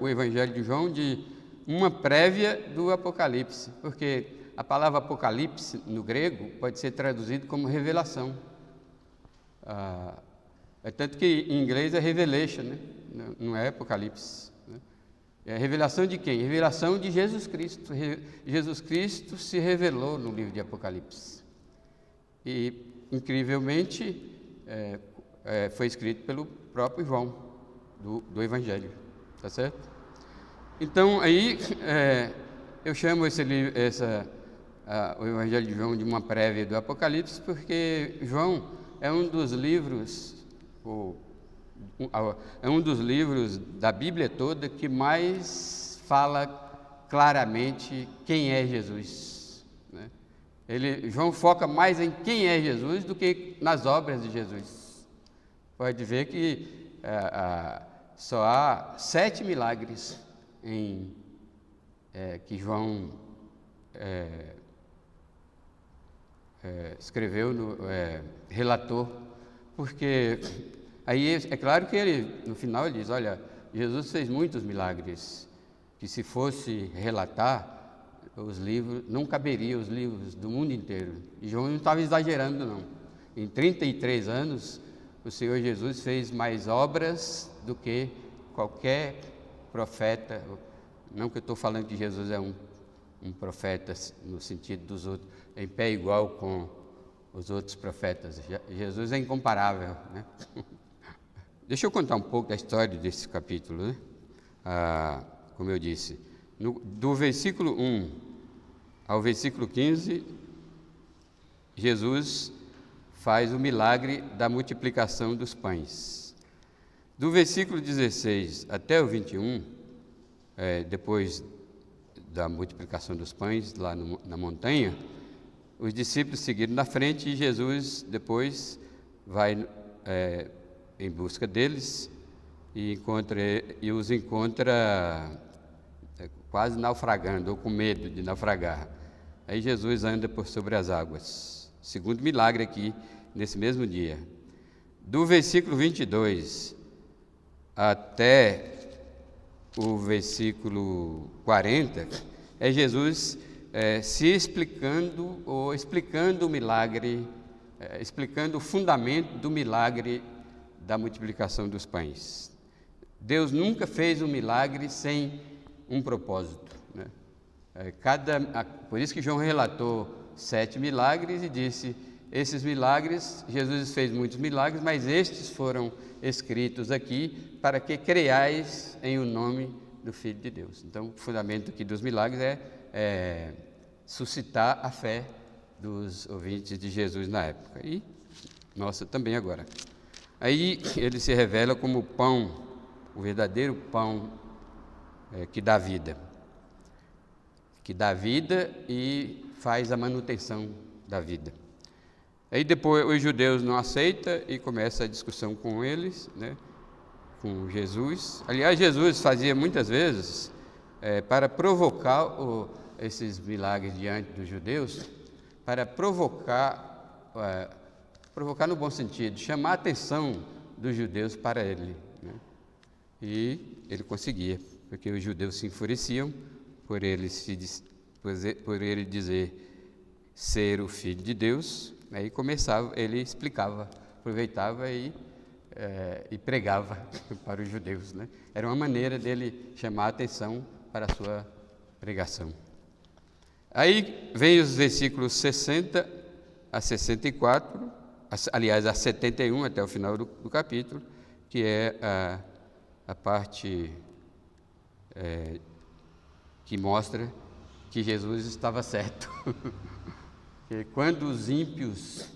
o Evangelho de João de uma prévia do Apocalipse, porque a palavra Apocalipse, no grego, pode ser traduzido como revelação. É tanto que em inglês é Revelation, né? Não é Apocalipse. Né? É a revelação de quem? Revelação de Jesus Cristo. Jesus Cristo se revelou no livro de Apocalipse. E, incrivelmente, foi escrito pelo próprio João, do Evangelho. Tá certo? Então, aí, eu chamo o Evangelho de João de uma prévia do Apocalipse, porque João é um dos livros, da Bíblia toda que mais fala claramente quem é Jesus. Né? João foca mais em quem é Jesus do que nas obras de Jesus. Pode ver que só há 7 milagres que João escreveu, relatou, porque aí é claro que ele, no final, ele diz, olha, Jesus fez muitos milagres, que se fosse relatar os livros, não caberia os livros do mundo inteiro. E João não estava exagerando, não. Em 33 anos, o Senhor Jesus fez mais obras do que qualquer profeta. Não que eu estou falando que Jesus é um profeta no sentido dos outros, em pé igual com os outros profetas. Jesus é incomparável, né? Deixa eu contar um pouco da história desse capítulo, né? Como eu disse, do versículo 1 ao versículo 15, Jesus faz o milagre da multiplicação dos pães. Do versículo 16 até o 21, depois da multiplicação dos pães lá na montanha, os discípulos seguiram na frente e Jesus depois vai em busca deles e os encontra quase naufragando, ou com medo de naufragar. Aí Jesus anda por sobre as águas. Segundo milagre aqui, nesse mesmo dia. Do versículo 22 até o versículo 40, é Jesus se explicando, ou explicando o milagre, explicando o fundamento do milagre da multiplicação dos pães. Deus nunca fez um milagre sem um propósito, né? Por isso que João relatou 7 milagres e disse, esses milagres, Jesus fez muitos milagres, mas estes foram escritos aqui para que creiais em o nome do Filho de Deus. Então, o fundamento aqui dos milagres é suscitar a fé dos ouvintes de Jesus na época, e nossa também agora. Aí ele se revela como o pão, o verdadeiro pão que dá vida e faz a manutenção da vida. Aí depois os judeus não aceitam e começa a discussão com eles, né, com Jesus. Aliás, Jesus fazia muitas vezes para provocar esses milagres diante dos judeus, para provocar no bom sentido, chamar a atenção dos judeus para ele, né? E ele conseguia, porque os judeus se enfureciam por ele dizer ser o Filho de Deus. Aí ele explicava, aproveitava e pregava para os judeus, né? Era uma maneira dele chamar a atenção para a sua pregação. Aí vem os versículos 60 a 64, aliás, a 71 até o final do capítulo, que é a parte que mostra que Jesus estava certo. Que quando os ímpios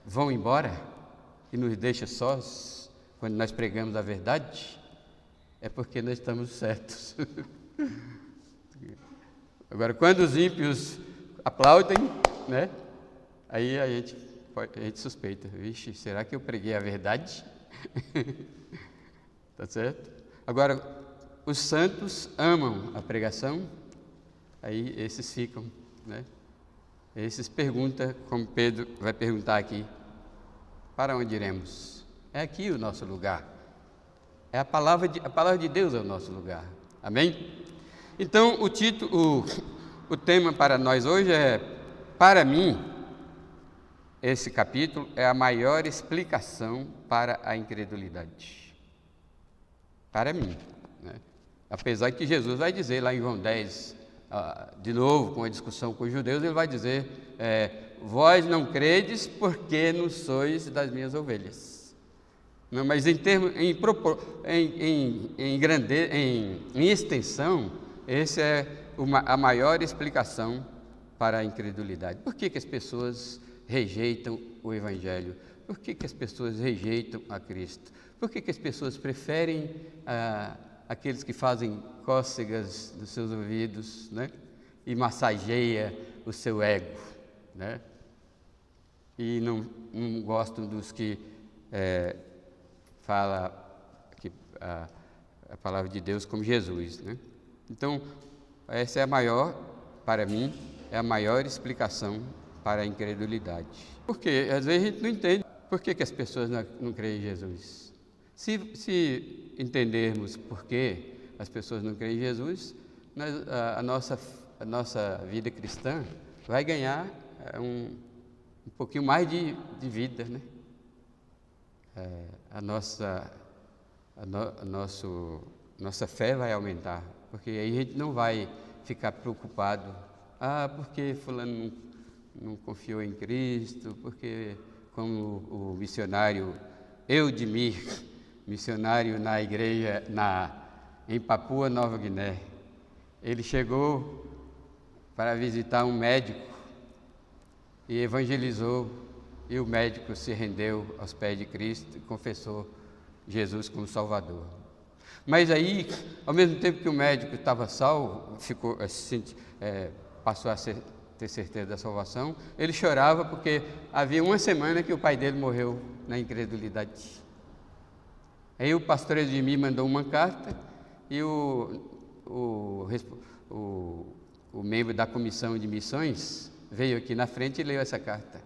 vão embora e nos deixam sós, quando nós pregamos a verdade, é porque nós estamos certos. Agora, quando os ímpios aplaudem, né, aí a gente suspeita, vixe, será que eu preguei a verdade? Tá certo? Agora, os santos amam a pregação, aí esses ficam, né? Esses perguntam, como Pedro vai perguntar aqui, para onde iremos? É aqui o nosso lugar. É a palavra de Deus é o nosso lugar. Amém? Então, o tema para nós hoje é, para mim, esse capítulo é a maior explicação para a incredulidade. Para mim, né? Apesar que Jesus vai dizer lá em João 10, de novo, com a discussão com os judeus, ele vai dizer, vós não credes porque não sois das minhas ovelhas. Não, mas em extensão, essa é a maior explicação para a incredulidade. Por que as pessoas rejeitam o Evangelho? Por que as pessoas rejeitam a Cristo? Por que as pessoas preferem aqueles que fazem cócegas dos seus ouvidos, né? E massageia o seu ego, né? E não gostam dos que fala a palavra de Deus como Jesus, né? Então, essa é para mim, é a maior explicação para a incredulidade. Porque às vezes a gente não entende por que as pessoas não creem em Jesus. Se entendermos por que as pessoas não creem em Jesus, a nossa vida cristã vai ganhar um pouquinho mais de vida, né? A nossa fé vai aumentar, porque aí a gente não vai ficar preocupado, porque fulano não confiou em Cristo, porque como o missionário Eudimir, missionário na igreja em Papua Nova Guiné, ele chegou para visitar um médico e evangelizou, e o médico se rendeu aos pés de Cristo e confessou Jesus como Salvador. Mas aí, ao mesmo tempo que o médico estava salvo, passou a ter certeza da salvação, ele chorava porque havia uma semana que o pai dele morreu na incredulidade. Aí o pastor Edmir mandou uma carta e o membro da comissão de missões veio aqui na frente e leu essa carta.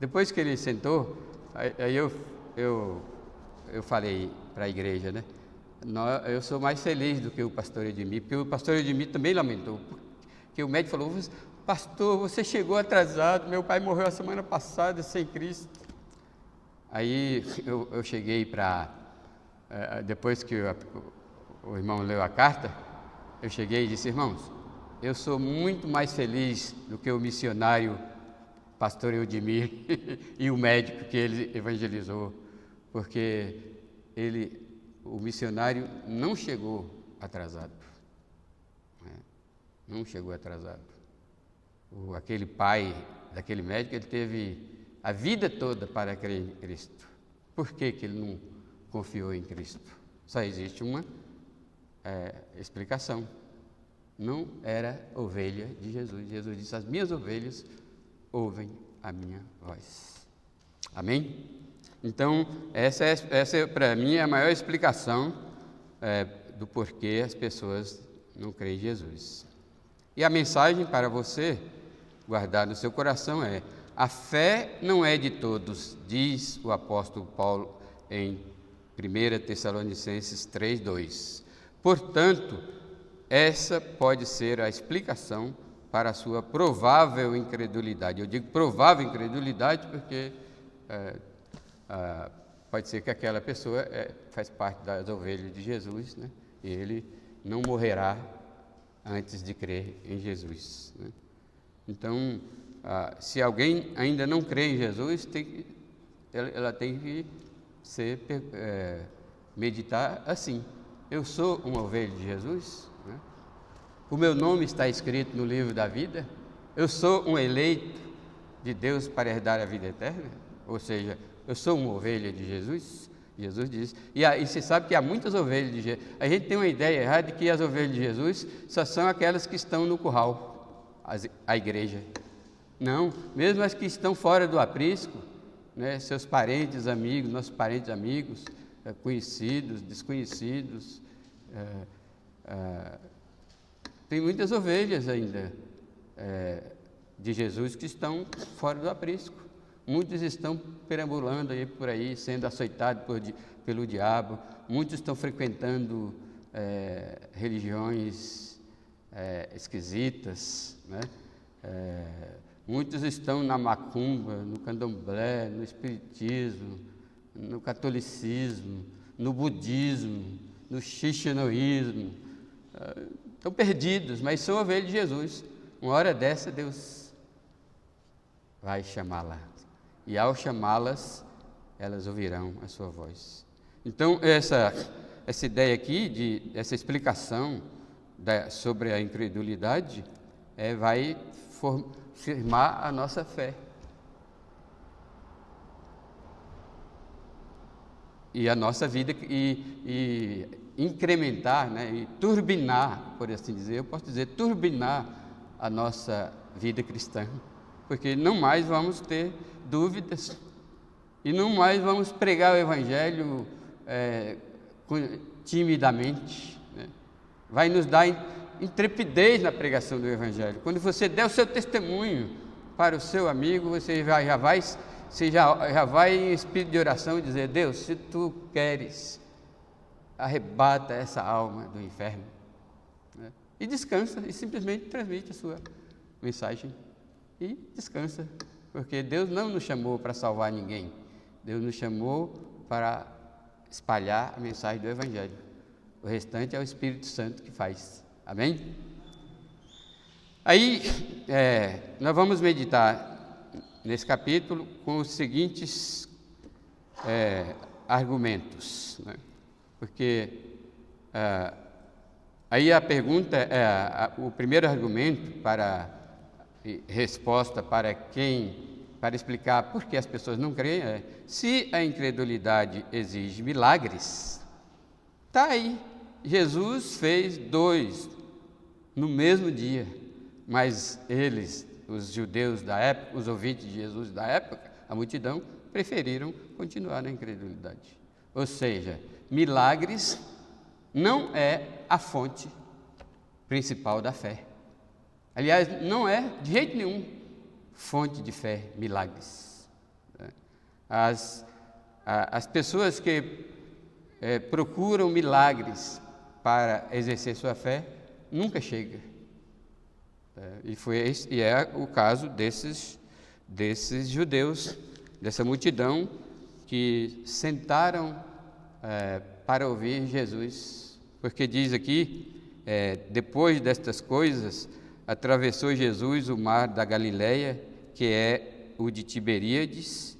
Depois que ele sentou, aí eu falei para a igreja, né? Eu sou mais feliz do que o pastor Edmir, porque o pastor Edmir também lamentou, porque o médico falou, pastor, você chegou atrasado, meu pai morreu a semana passada sem Cristo. Aí eu cheguei depois que o irmão leu a carta, eu cheguei e disse, irmãos, eu sou muito mais feliz do que o missionário pastor Eudimir e o médico que ele evangelizou, porque o missionário não chegou atrasado, né? Não chegou atrasado. Aquele pai daquele médico, ele teve a vida toda para crer em Cristo. Por que ele não confiou em Cristo? Só existe uma explicação. Não era ovelha de Jesus. Jesus disse, as minhas ovelhas ouvem a minha voz. Amém? Então, essa para mim é a maior explicação do porquê as pessoas não creem em Jesus. E a mensagem para você guardar no seu coração é: a fé não é de todos, diz o apóstolo Paulo em 1 Tessalonicenses 3:2. Portanto, essa pode ser a explicação para a sua provável incredulidade. Eu digo provável incredulidade porque pode ser que aquela pessoa faz parte das ovelhas de Jesus, né? E ele não morrerá antes de crer em Jesus, né? Então, se alguém ainda não crê em Jesus, ela tem que meditar assim: eu sou uma ovelha de Jesus, né? O meu nome está escrito no livro da vida, eu sou um eleito de Deus para herdar a vida eterna, ou seja, eu sou uma ovelha de Jesus. Jesus diz, e você sabe que há muitas ovelhas de Jesus. A gente tem uma ideia errada de que as ovelhas de Jesus só são aquelas que estão no curral, a igreja. Não, mesmo as que estão fora do aprisco, né, seus parentes, amigos, nossos parentes, amigos, conhecidos, desconhecidos, tem muitas ovelhas ainda de Jesus que estão fora do aprisco, Muitos estão perambulando aí por aí, sendo açoitados pelo diabo. Muitos estão frequentando religiões esquisitas, né? Muitos estão na macumba, no candomblé, no espiritismo, no catolicismo, no budismo, no xixinoísmo. Estão perdidos, mas são ovelhas de Jesus. Uma hora dessa, Deus vai chamá-las. E ao chamá-las, elas ouvirão a sua voz. Então, essa ideia aqui, essa explicação sobre a incredulidade, vai firmar a nossa fé. E a nossa vida, e incrementar, né, e turbinar, por assim dizer, eu posso dizer, turbinar a nossa vida cristã, porque não mais vamos ter dúvidas, e não mais vamos pregar o Evangelho timidamente, né? Vai nos dar intrepidez na pregação do Evangelho. Quando você der o seu testemunho para o seu amigo, você já vai em espírito de oração e dizer: Deus, se tu queres, arrebata essa alma do inferno, né? E descansa, e simplesmente transmite a sua mensagem e descansa, porque Deus não nos chamou para salvar ninguém, Deus nos chamou para espalhar a mensagem do Evangelho. O restante é o Espírito Santo que faz. Amém? Aí, nós vamos meditar nesse capítulo com os seguintes argumentos, né? Porque aí a pergunta, o primeiro argumento resposta para explicar por que as pessoas não creem se a incredulidade exige milagres, está aí. Jesus fez 2 no mesmo dia, mas eles, os judeus da época, os ouvintes de Jesus da época, a multidão, preferiram continuar na incredulidade. Ou seja, milagres não é a fonte principal da fé. Aliás, não é de jeito nenhum fonte de fé, milagres. As pessoas que procuram milagres para exercer sua fé, nunca chegam. E é o caso desses judeus, dessa multidão que sentaram para ouvir Jesus. Porque diz aqui, depois destas coisas, atravessou Jesus o mar da Galileia, que é o de Tiberíades,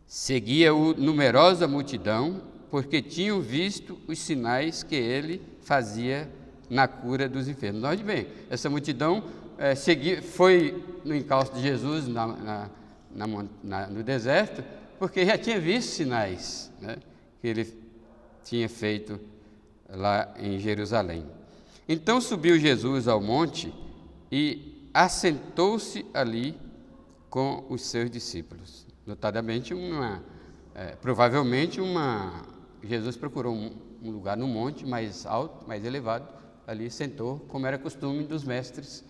seguia-o numerosa multidão, porque tinham visto os sinais que ele fazia na cura dos enfermos. Note bem, essa multidão foi no encalço de Jesus no deserto, porque já tinha visto sinais, né, que ele tinha feito lá em Jerusalém. Então subiu Jesus ao monte e assentou-se ali com os seus discípulos. Notadamente, provavelmente Jesus procurou um lugar no monte mais alto, mais elevado, ali sentou, como era costume dos mestres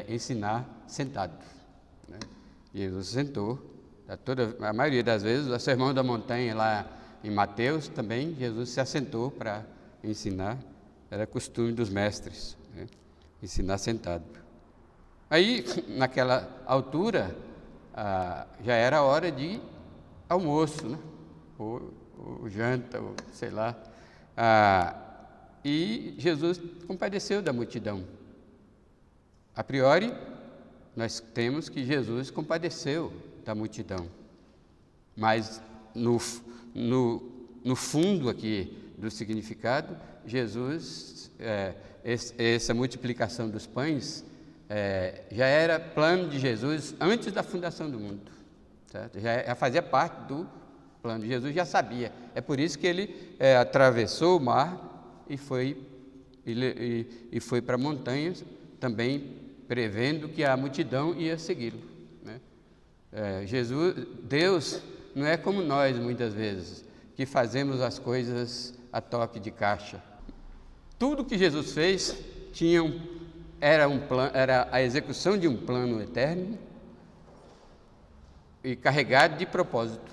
ensinar sentado, né? Jesus sentou, a maioria das vezes, o Sermão da Montanha lá em Mateus também, Jesus se assentou para ensinar, era costume dos mestres, né, ensinar sentado. Aí, naquela altura, já era hora de almoço, né? ou janta, ou sei lá, e Jesus compadeceu da multidão. A priori, nós temos que Jesus compadeceu da multidão, mas no fundo aqui do significado, Jesus, essa multiplicação dos pães, já era plano de Jesus antes da fundação do mundo, certo? Já fazia parte do plano. Jesus já sabia. É por isso que ele atravessou o mar e foi para a montanha, também prevendo que a multidão ia segui-lo, né? Deus não é como nós, muitas vezes, que fazemos as coisas a toque de caixa. Tudo que Jesus fez era a execução de um plano eterno, e carregado de propósito.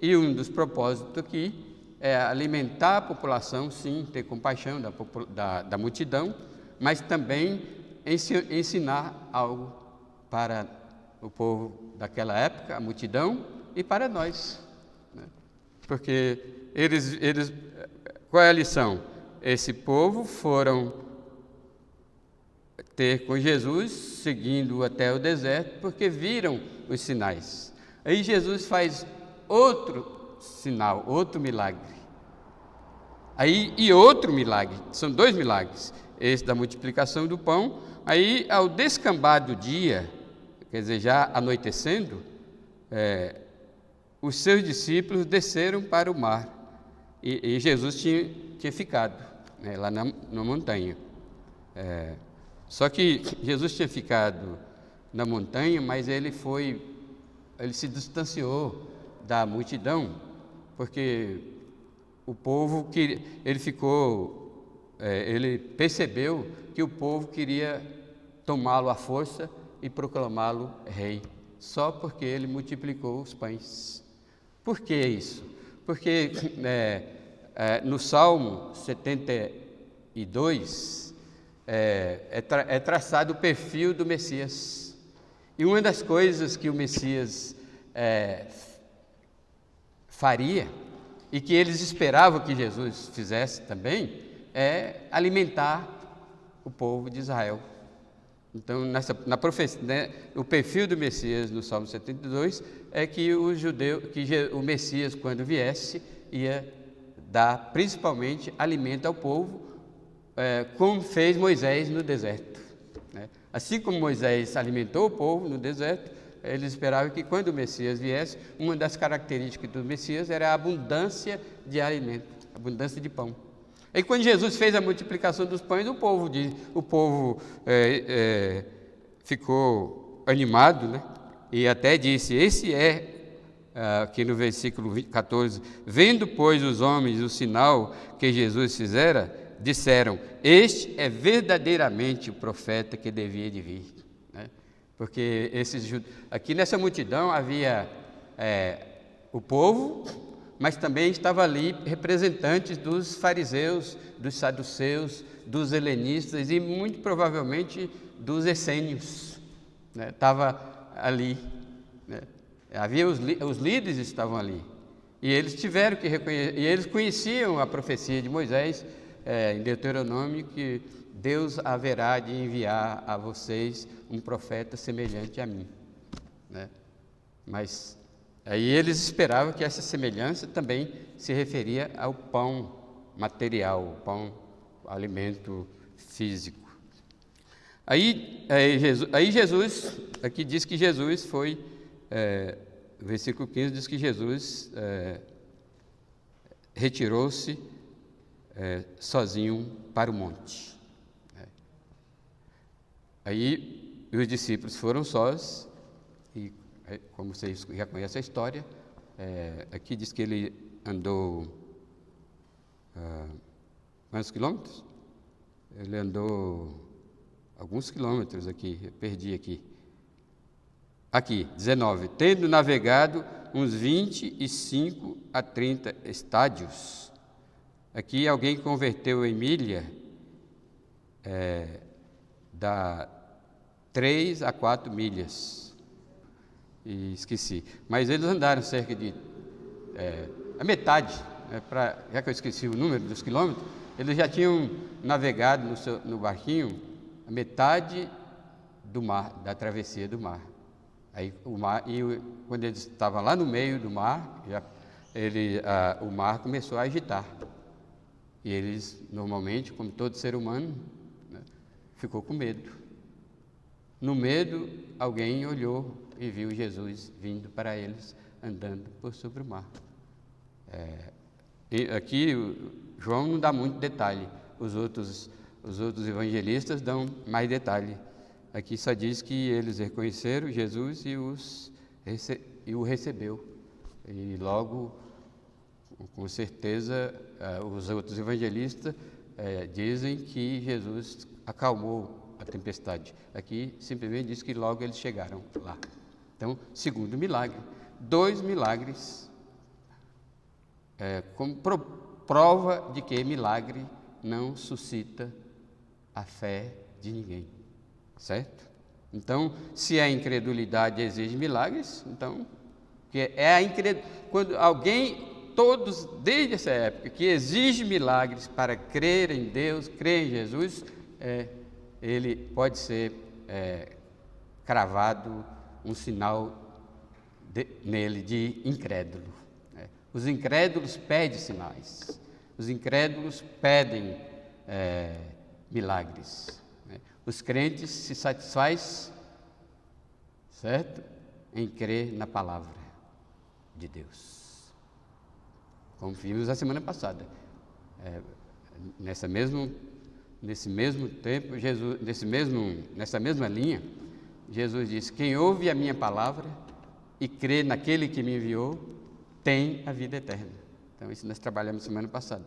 E um dos propósitos aqui é alimentar a população, sim, ter compaixão da multidão, mas também ensinar algo para o povo daquela época, a multidão, e para nós, né? Porque qual é a lição? Esse povo foram ter com Jesus, seguindo até o deserto, porque viram os sinais. Aí Jesus faz outro sinal, outro milagre. Aí, e outro milagre, são 2 milagres, esse da multiplicação do pão. Aí, ao descambar do dia, quer dizer, já anoitecendo, os seus discípulos desceram para o mar, e Jesus tinha ficado, né, lá na montanha. Só que Jesus tinha ficado na montanha, mas ele se distanciou da multidão, porque o povo ele percebeu que o povo queria tomá-lo à força e proclamá-lo rei, só porque ele multiplicou os pães. Por que isso? Porque no Salmo 72 é traçado o perfil do Messias. E uma das coisas que o Messias faria, e que eles esperavam que Jesus fizesse também, é alimentar o povo de Israel. Então, na profecia, né, o perfil do Messias no Salmo 72 é que o Messias, quando viesse, ia dar principalmente alimento ao povo, como fez Moisés no deserto, né? Assim como Moisés alimentou o povo no deserto, eles esperavam que quando o Messias viesse, uma das características do Messias era a abundância de alimento, abundância de pão. E quando Jesus fez a multiplicação dos pães, o povo ficou animado, né? E até disse, aqui no versículo 14, vendo, pois, os homens o sinal que Jesus fizera, disseram, este é verdadeiramente o profeta que devia de vir. Porque aqui nessa multidão havia o povo, mas também estava ali representantes dos fariseus, dos saduceus, dos helenistas e muito provavelmente dos essênios, né? Estava ali, né? Havia os líderes estavam ali, e eles tiveram que reconhecer, e eles conheciam a profecia de Moisés, em Deuteronômio, que Deus haverá de enviar a vocês um profeta semelhante a mim, né? Mas aí eles esperavam que essa semelhança também se referia ao pão material, o pão, o alimento físico. Aí Jesus, aqui diz que Jesus foi, versículo 15 diz que Jesus retirou-se sozinho para o monte. Aí os discípulos foram sós, e como vocês já conhecem a história, aqui diz que ele andou quantos quilômetros? Ele andou alguns quilômetros aqui, eu perdi aqui. Aqui, 19. Tendo navegado uns 25 a 30 estádios. Aqui alguém converteu Emília, dá 3 a 4 milhas. E esqueci. Mas eles andaram cerca de a metade, já que eu esqueci o número dos quilômetros, eles já tinham navegado no barquinho a metade do mar, da travessia do mar. Aí quando eles estavam lá no meio do mar, o mar começou a agitar. E eles, normalmente, como todo ser humano, né, ficou com medo. No medo, alguém olhou e viu Jesus vindo para eles, andando por sobre o mar. E aqui, João não dá muito detalhe, os outros evangelistas dão mais detalhe. Aqui só diz que eles reconheceram Jesus e o recebeu. E logo, com certeza, os outros evangelistas dizem que Jesus acalmou a tempestade. Aqui simplesmente diz que logo eles chegaram lá. Então, segundo milagre. 2 milagres como prova de que milagre não suscita a fé de ninguém, certo? Então, se a incredulidade exige milagres, então, quando alguém, todos, desde essa época, que exige milagres para crer em Deus, crer em Jesus, ele pode ser cravado um sinal nele de incrédulo. Os incrédulos pedem sinais, os incrédulos pedem milagres. Os crentes se satisfazem, certo? Em crer na palavra de Deus. Como vimos a semana passada. Nesse mesmo tempo, nessa mesma linha, Jesus disse: quem ouve a minha palavra e crê naquele que me enviou, tem a vida eterna. Então, isso nós trabalhamos semana passada.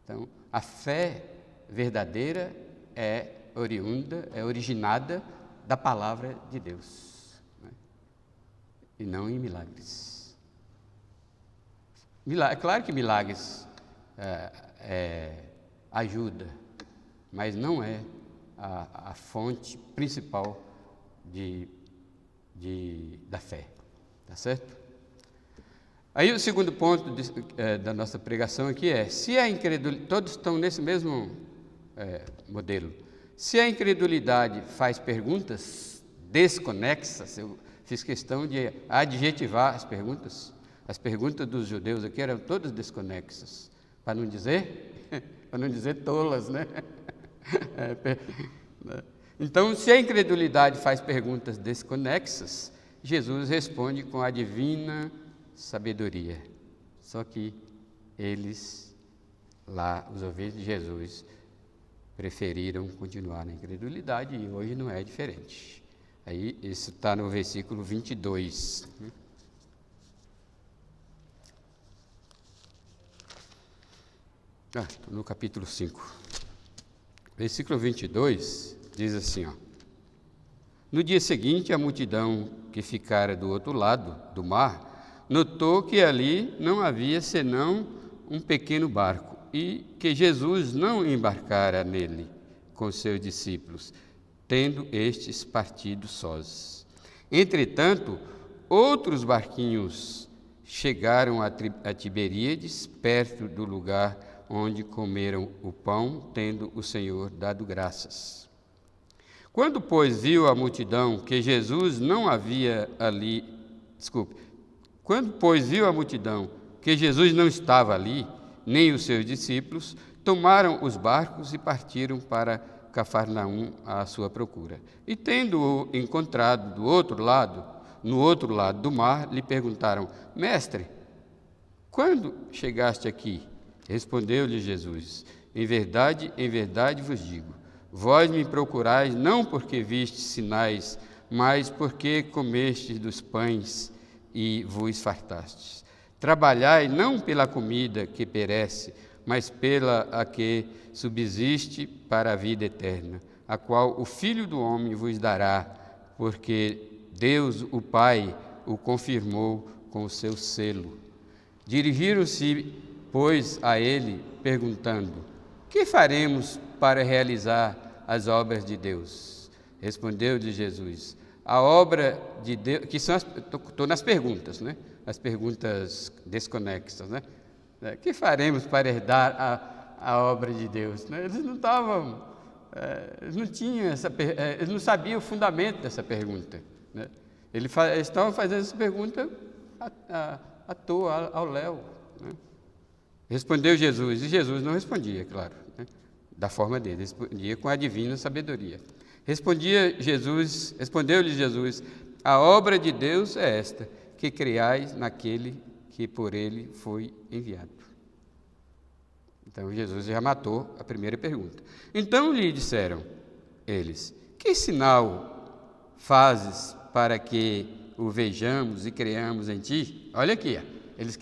Então, a fé verdadeira é originada da palavra de Deus, né? E não em milagres. É claro que milagres ajuda, mas não é a fonte principal da fé, tá certo? Aí o segundo ponto da nossa pregação aqui se a incredulidade, todos estão nesse mesmo modelo, se a incredulidade faz perguntas desconexas, eu fiz questão de adjetivar as perguntas dos judeus aqui eram todas desconexas, para não dizer tolas, né? Então, se a incredulidade faz perguntas desconexas, Jesus responde com a divina sabedoria. Só que eles, lá, os ouvintes de Jesus, preferiram continuar na incredulidade e hoje não é diferente. Aí, isso está no versículo 22. No capítulo 5. Versículo 22 diz assim, no dia seguinte, a multidão que ficara do outro lado do mar notou que ali não havia senão um pequeno barco e que Jesus não embarcara nele com seus discípulos, tendo estes partido sós. Entretanto, outros barquinhos chegaram a Tiberíades, perto do lugar onde comeram o pão, tendo o Senhor dado graças. Quando, pois, viu a multidão que Jesus não havia ali, quando, pois, viu a multidão que Jesus não estava ali, nem os seus discípulos, tomaram os barcos e partiram para Cafarnaum à sua procura. E tendo-o encontrado no outro lado do mar, lhe perguntaram: Mestre, quando chegaste aqui? Respondeu-lhe Jesus: em verdade vos digo, vós me procurais não porque vistes sinais, mas porque comestes dos pães e vos fartastes. Trabalhai não pela comida que perece, mas pela a que subsiste para a vida eterna, a qual o Filho do Homem vos dará, porque Deus, o Pai, o confirmou com o seu selo. Dirigiram-se, pois, a ele, perguntando: que faremos para realizar as obras de Deus? Respondeu-lhe Jesus: a obra de Deus, que são estou nas perguntas, né? As perguntas desconexas, né? Que faremos para herdar a obra de Deus? Né? Eles não estavam, eles não tinham eles não sabiam o fundamento dessa pergunta, né? Eles estavam fazendo essa pergunta à toa, ao léu, né? Respondeu Jesus, e Jesus não respondia, claro, né? Da forma dele, respondia com a divina sabedoria. Respondeu-lhe Jesus: a obra de Deus é esta, que creais naquele que por ele foi enviado. Então Jesus já matou a primeira pergunta. Então lhe disseram eles: que sinal fazes para que o vejamos e creamos em ti? Olha aqui, eles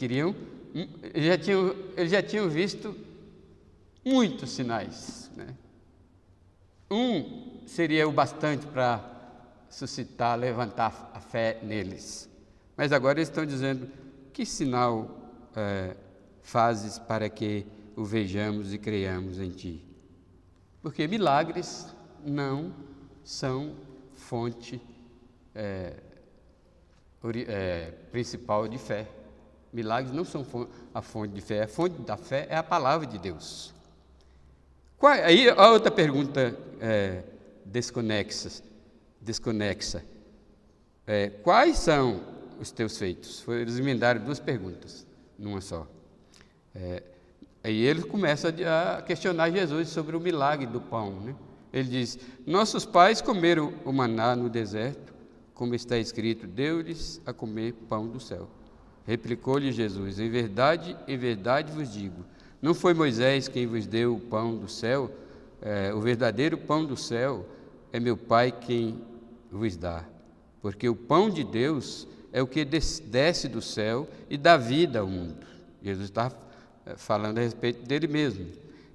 já tinham visto muitos sinais, né? Seria o bastante para suscitar, levantar a fé neles. Mas agora eles estão dizendo: que sinal fazes para que o vejamos e creiamos em ti? Porque milagres não são fonte principal de fé. Milagres não são a fonte de fé. A fonte da fé é a palavra de Deus. Aí a outra pergunta desconexa. Quais são os teus feitos? Eles emendaram duas perguntas numa só. Aí ele começa a questionar Jesus sobre o milagre do pão, né? Ele diz: nossos pais comeram o maná no deserto, como está escrito, deu-lhes a comer pão do céu. Replicou-lhe Jesus: em verdade vos digo, não foi Moisés quem vos deu o pão do céu? O verdadeiro pão do céu é meu Pai quem vos dá. Porque o pão de Deus é o que desce do céu e dá vida ao mundo. Jesus está falando a respeito dele mesmo.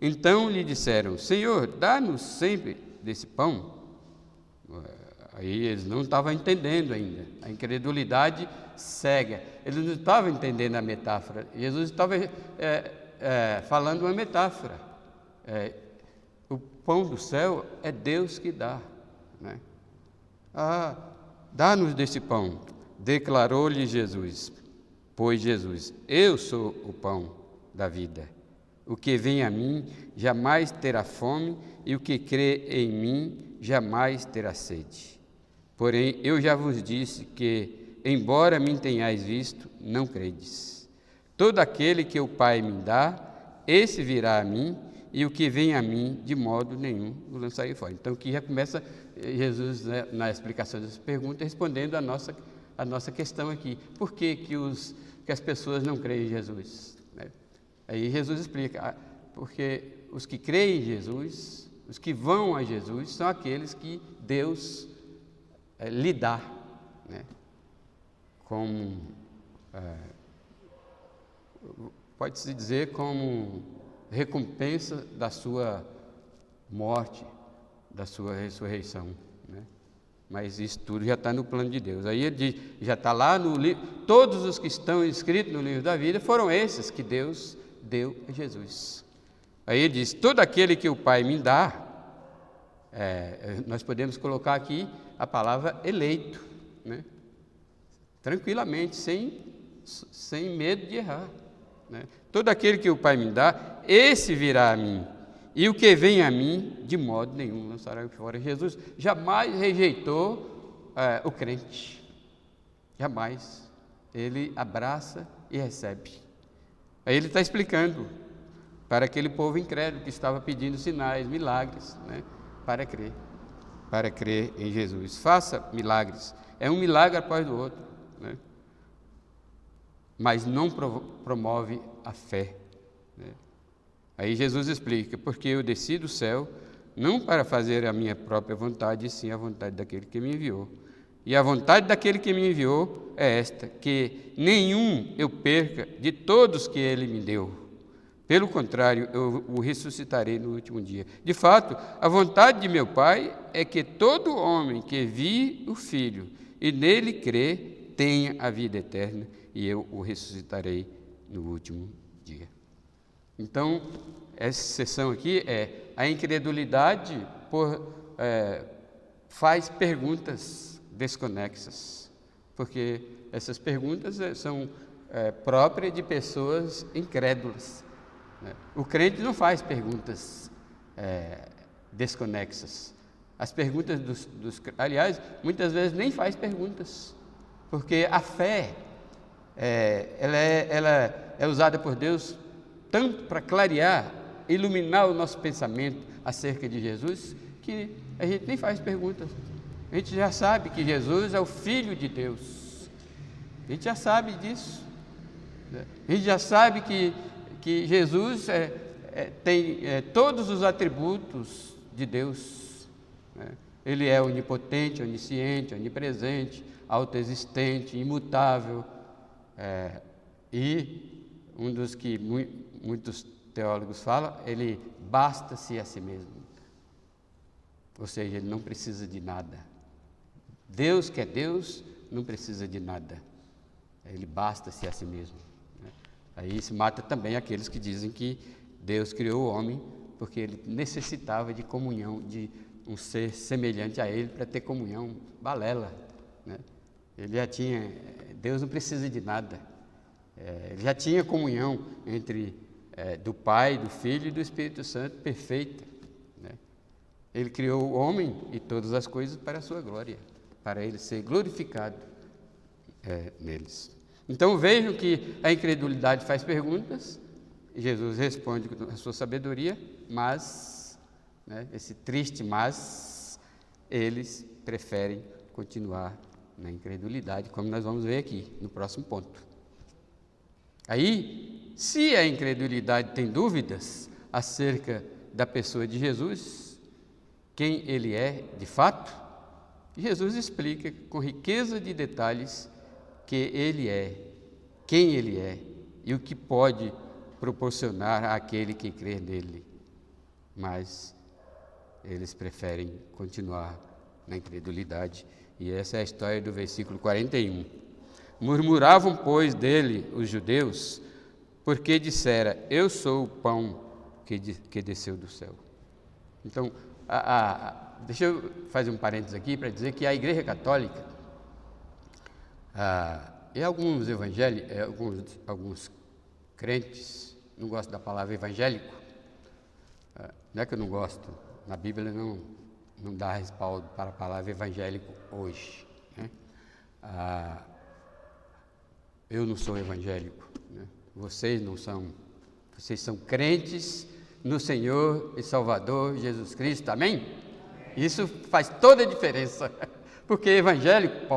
Então lhe disseram: Senhor, dá-nos sempre desse pão. Aí eles não estavam entendendo ainda. A incredulidade cega. Eles não estavam entendendo a metáfora. Jesus estava falando uma metáfora. O pão do céu é Deus que dá, né? Dá-nos desse pão. Declarou-lhe Jesus, pois Jesus: eu sou o pão da vida. O que vem a mim jamais terá fome, e o que crê em mim jamais terá sede. Porém, eu já vos disse que, embora me tenhais visto, não credes. Todo aquele que o Pai me dá, esse virá a mim, e o que vem a mim, de modo nenhum o lançarei fora. Então, aqui já começa Jesus, né, na explicação dessa pergunta, respondendo a nossa questão aqui. Por que as pessoas não creem em Jesus? Aí Jesus explica: porque os que creem em Jesus, os que vão a Jesus, são aqueles que Deus lhe dá, né? Como pode-se dizer, como recompensa da sua morte, da sua ressurreição, né? Mas isso tudo já está no plano de Deus. Aí ele diz, já está lá no livro, todos os que estão escritos no livro da vida foram esses que Deus deu a Jesus. Aí ele diz: todo aquele que o Pai me dá, nós podemos colocar aqui a palavra eleito, né? Tranquilamente, sem medo de errar, né? Todo aquele que o Pai me dá, esse virá a mim, e o que vem a mim, de modo nenhum lançará fora. Jesus jamais rejeitou o crente, jamais. Ele abraça e recebe. Aí ele está explicando para aquele povo incrédulo que estava pedindo sinais, milagres, né, para crer em Jesus. Faça milagres, é um milagre após o outro, né, mas não promove a fé, né. Aí Jesus explica: porque eu desci do céu, não para fazer a minha própria vontade, e sim a vontade daquele que me enviou. E a vontade daquele que me enviou é esta, que nenhum eu perca de todos que ele me deu. Pelo contrário, eu o ressuscitarei no último dia. De fato, a vontade de meu Pai é que todo homem que vi o Filho e nele crê, tenha a vida eterna, e eu o ressuscitarei no último dia. Então, essa sessão aqui a incredulidade faz perguntas desconexas, porque essas perguntas são próprias de pessoas incrédulas, né? O crente não faz perguntas desconexas. As perguntas aliás, muitas vezes nem faz perguntas, porque a fé ela é usada por Deus tanto para clarear, iluminar o nosso pensamento acerca de Jesus, que a gente nem faz perguntas. A gente já sabe que Jesus é o Filho de Deus. A gente já sabe disso. A gente já sabe que Jesus tem todos os atributos de Deus, né? Ele é onipotente, onisciente, onipresente, autoexistente, imutável, e um dos que muitos teólogos falam, ele basta-se a si mesmo. Ou seja, ele não precisa de nada. Deus, que é Deus, não precisa de nada. Ele basta-se a si mesmo, né? Aí se mata também aqueles que dizem que Deus criou o homem porque ele necessitava de comunhão, de um ser semelhante a ele para ter comunhão. Balela, né? Ele já tinha, Deus não precisa de nada. Ele já tinha comunhão entre do Pai, do Filho e do Espírito Santo perfeita, né? Ele criou o homem e todas as coisas para a sua glória, para ele ser glorificado neles. Então vejam que a incredulidade faz perguntas, e Jesus responde com a sua sabedoria, mas, né, esse triste mas, eles preferem continuar na incredulidade, como nós vamos ver aqui no próximo ponto. Aí, se a incredulidade tem dúvidas acerca da pessoa de Jesus, quem ele é de fato, Jesus explica com riqueza de detalhes que ele é, quem ele é e o que pode proporcionar àquele que crê nele. Mas eles preferem continuar na incredulidade. E essa é a história do versículo 41. Murmuravam, pois, dele os judeus, porque dissera: eu sou o pão que desceu do céu. Então, deixa eu fazer um parênteses aqui para dizer que a Igreja Católica, e alguns evangélicos, alguns crentes, não gostam da palavra evangélico, não é que eu não gosto, na Bíblia não dá respaldo para a palavra evangélico hoje, né? Eu não sou evangélico, né? Vocês não são, vocês são crentes no Senhor e Salvador Jesus Cristo, amém? Isso faz toda a diferença, porque evangélico,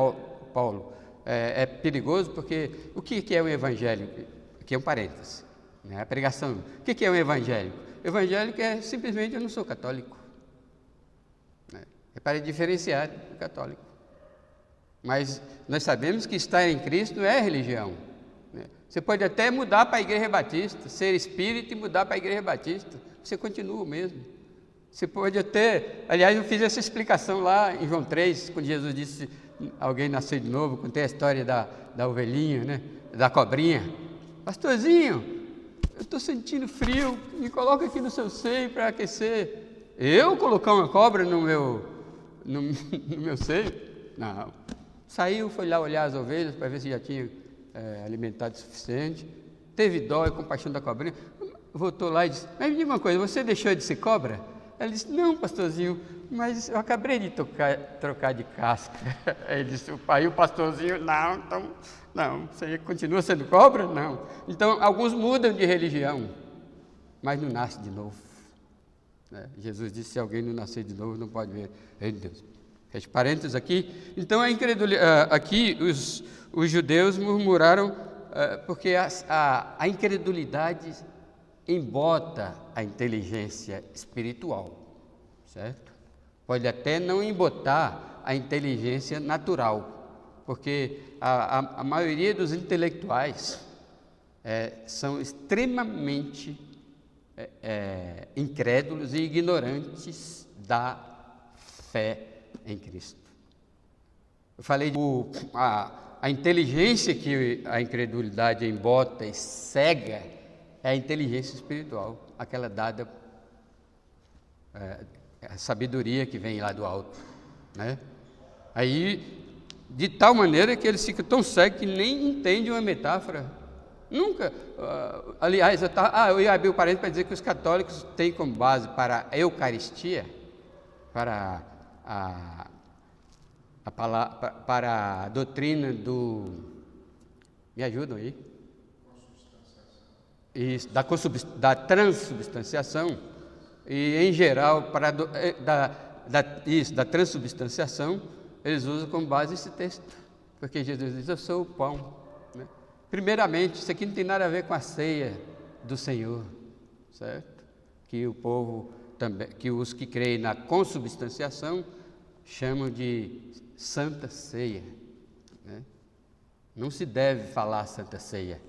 Paulo, é perigoso, porque o que é um evangélico? Aqui é um parênteses, né? A pregação, o que é um evangélico? Evangélico é simplesmente: eu não sou católico, né? É para diferenciar do católico. Mas nós sabemos que estar em Cristo não é religião, né? Você pode até mudar para a Igreja Batista, ser espírita e mudar para a Igreja Batista, você continua o mesmo. Você pode até, aliás, eu fiz essa explicação lá em João 3, quando Jesus disse: alguém nasceu de novo, contei a história da ovelhinha, né? Da cobrinha. Pastorzinho, eu estou sentindo frio, me coloca aqui no seu seio para aquecer. Eu colocar uma cobra no meu seio? Não. Saiu, foi lá olhar as ovelhas para ver se já tinha alimentado o suficiente, teve dó e compaixão da cobrinha, voltou lá e disse: mas me diga uma coisa, você deixou de ser cobra? Ela disse: não, pastorzinho, mas eu acabei de trocar de casca. Aí disse o pastorzinho: não, você continua sendo cobra? Não. Então, alguns mudam de religião, mas não nasce de novo, né? Jesus disse: se alguém não nascer de novo, não pode ver o reino de Deus. Feche parênteses aqui. Então, aqui os judeus murmuraram porque a incredulidade embota a inteligência espiritual, certo? Pode até não embotar a inteligência natural, porque a maioria dos intelectuais são extremamente incrédulos e ignorantes da fé em Cristo. Eu falei a inteligência que a incredulidade embota e cega é a inteligência espiritual, aquela dada, a sabedoria que vem lá do alto, né? Aí, de tal maneira que eles ficam tão cegos que nem entendem uma metáfora. Nunca, aliás, eu ia abrir o parênteses para dizer que os católicos têm como base para a Eucaristia, para a doutrina me ajudam aí? Isso, da transubstanciação, e em geral, da transubstanciação, eles usam como base esse texto, porque Jesus diz: eu sou o pão, né? Primeiramente, isso aqui não tem nada a ver com a ceia do Senhor, certo? Que o povo também, que os que creem na consubstanciação chamam de Santa Ceia, né? Não se deve falar Santa Ceia.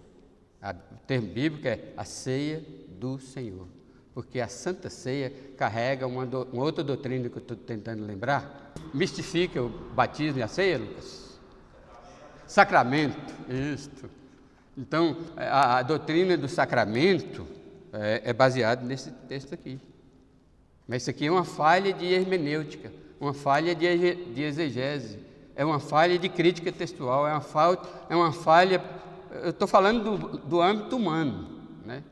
O termo bíblico é a ceia do Senhor, porque a Santa Ceia carrega uma outra doutrina que eu estou tentando lembrar. Mistifica o batismo e a ceia, Lucas? Sacramento, isto. Então, a doutrina do sacramento é baseada nesse texto aqui. Mas isso aqui é uma falha de hermenêutica, uma falha de exegese, é uma falha de crítica textual, é uma falha. Eu estou falando do âmbito humano, né?